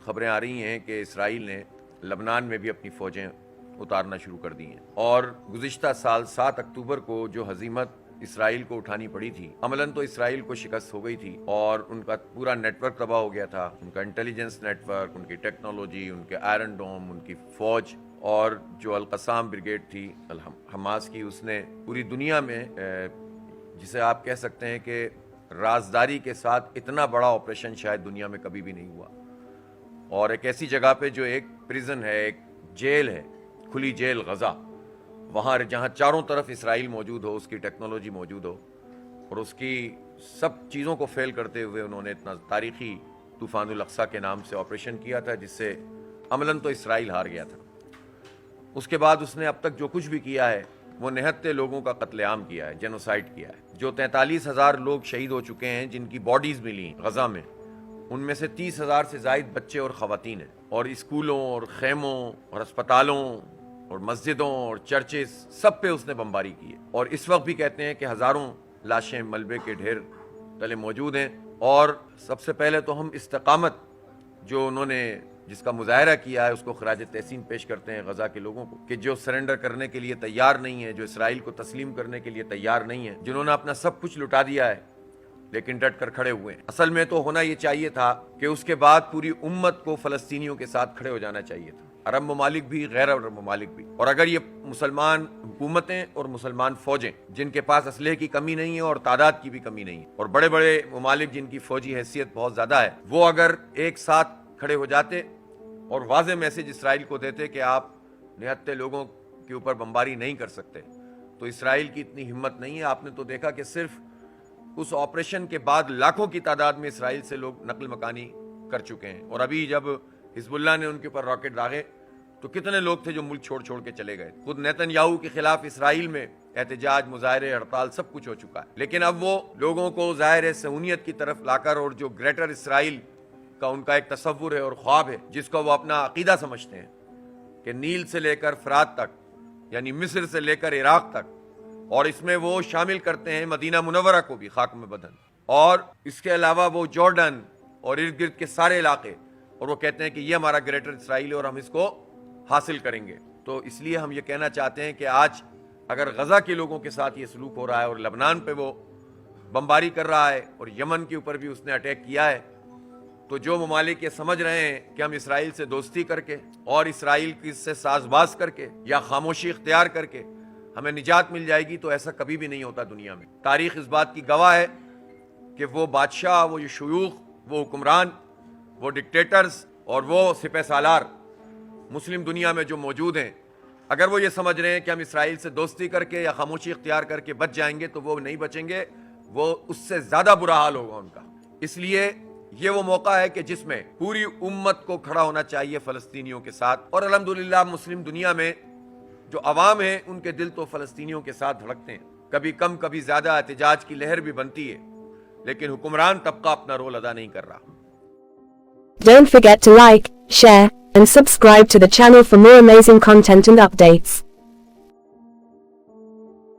خبریں آ رہی ہیں کہ اسرائیل نے لبنان میں بھی اپنی فوجیں اتارنا شروع کر دی ہیں، اور گزشتہ سال 7 اکتوبر کو جو ہزیمت اسرائیل کو اٹھانی پڑی تھی، عملاً تو اسرائیل کو شکست ہو گئی تھی اور ان کا پورا نیٹ ورک تباہ ہو گیا تھا، ان کا انٹیلیجنس نیٹ ورک، ان کی ٹیکنالوجی، ان کے آئرن ڈوم، ان کی فوج، اور جو القسام بریگیڈ تھی حماس کی، اس نے پوری دنیا میں جسے آپ کہہ سکتے ہیں کہ رازداری کے ساتھ اتنا بڑا آپریشن شاید دنیا میں کبھی بھی نہیں ہوا، اور ایک ایسی جگہ پہ جو ایک پریزن ہے، ایک جیل ہے، کھلی جیل غزہ، وہاں جہاں چاروں طرف اسرائیل موجود ہو، اس کی ٹیکنالوجی موجود ہو، اور اس کی سب چیزوں کو فیل کرتے ہوئے انہوں نے اتنا تاریخی طوفان الاقصی کے نام سے آپریشن کیا تھا، جس سے عملاً تو اسرائیل ہار گیا تھا۔ اس کے بعد اس نے اب تک جو کچھ بھی کیا ہے وہ نہتے لوگوں کا قتل عام کیا ہے، جینوسائیڈ کیا ہے۔ جو 43,000 لوگ شہید ہو چکے ہیں، جن کی باڈیز ملی ہیں غزہ میں، ان میں سے 30,000 سے زائد بچے اور خواتین ہیں، اور اسکولوں اور خیموں اور اسپتالوں اور مسجدوں اور چرچز سب پہ اس نے بمباری کی ہے، اور اس وقت بھی کہتے ہیں کہ ہزاروں لاشیں ملبے کے ڈھیر تلے موجود ہیں۔ اور سب سے پہلے تو ہم استقامت جو انہوں نے جس کا مظاہرہ کیا ہے اس کو خراج تحسین پیش کرتے ہیں غزہ کے لوگوں کو، کہ جو سرنڈر کرنے کے لیے تیار نہیں ہے، جو اسرائیل کو تسلیم کرنے کے لیے تیار نہیں ہے، جنہوں نے اپنا سب کچھ لٹا دیا ہے لیکن ڈٹ کر کھڑے ہوئے ہیں۔ اصل میں تو ہونا یہ چاہیے تھا کہ اس کے بعد پوری امت کو فلسطینیوں کے ساتھ کھڑے ہو جانا چاہیے تھا، عرب ممالک بھی، غیر عرب ممالک بھی، اور اگر یہ مسلمان حکومتیں اور مسلمان فوجیں جن کے پاس اسلحے کی کمی نہیں ہے اور تعداد کی بھی کمی نہیں ہے، اور بڑے بڑے ممالک جن کی فوجی حیثیت بہت زیادہ ہے، وہ اگر ایک ساتھ کھڑے ہو جاتے اور واضح میسج اسرائیل کو دیتے کہ آپ نہتے لوگوں کے اوپر بمباری نہیں کر سکتے، تو اسرائیل کی اتنی ہمت نہیں ہے۔ آپ نے تو دیکھا کہ صرف اس آپریشن کے بعد لاکھوں کی تعداد میں اسرائیل سے لوگ نقل مکانی کر چکے ہیں، اور ابھی جب حزب اللہ نے ان کے اوپر راکٹ داغے تو کتنے لوگ تھے جو ملک چھوڑ چھوڑ کے چلے گئے۔ خود نیتن یاہو کے خلاف اسرائیل میں احتجاج، مظاہرے، ہڑتال سب کچھ ہو چکا ہے، لیکن اب وہ لوگوں کو ظاہر صہیونیت کی طرف لا کر، اور جو گریٹر اسرائیل کا ان کا ایک تصور ہے اور خواب ہے جس کو وہ اپنا عقیدہ سمجھتے ہیں کہ نیل سے لے کر فرات تک، یعنی مصر سے لے کر عراق تک، اور اس میں وہ شامل کرتے ہیں مدینہ منورہ کو بھی خاک میں بدن، اور اس کے علاوہ وہ جارڈن اور ارد گرد کے سارے علاقے، اور وہ کہتے ہیں کہ یہ ہمارا گریٹر اسرائیل ہے اور ہم اس کو حاصل کریں گے۔ تو اس لیے ہم یہ کہنا چاہتے ہیں کہ آج اگر غزہ کے لوگوں کے ساتھ یہ سلوک ہو رہا ہے اور لبنان پہ وہ بمباری کر رہا ہے اور یمن کے اوپر بھی اس نے اٹیک کیا ہے، تو جو ممالک یہ سمجھ رہے ہیں کہ ہم اسرائیل سے دوستی کر کے اور اسرائیل کی سے ساز باز کر کے یا خاموشی اختیار کر کے ہمیں نجات مل جائے گی، تو ایسا کبھی بھی نہیں ہوتا دنیا میں۔ تاریخ اس بات کی گواہ ہے کہ وہ بادشاہ، وہ شیوخ، وہ حکمران، وہ ڈکٹیٹرز اور وہ سپہ سالار مسلم دنیا میں جو موجود ہیں، اگر وہ یہ سمجھ رہے ہیں کہ ہم اسرائیل سے دوستی کر کے یا خاموشی اختیار کر کے بچ جائیں گے، تو وہ نہیں بچیں گے، وہ اس سے زیادہ برا حال ہوگا ان کا۔ اس لیے یہ وہ موقع ہے کہ جس میں پوری امت کو کھڑا ہونا چاہیے فلسطینیوں کے ساتھ، اور الحمدللہ مسلم دنیا میں جو عوام ہیں ان کے دل تو فلسطینیوں کے ساتھ دھڑکتے ہیں، کبھی کم کبھی زیادہ احتجاج کی لہر بھی بنتی ہے، لیکن حکمران طبقہ اپنا رول ادا نہیں کر رہا۔ Don't forget to like, share, and subscribe to the channel for more amazing content and updates.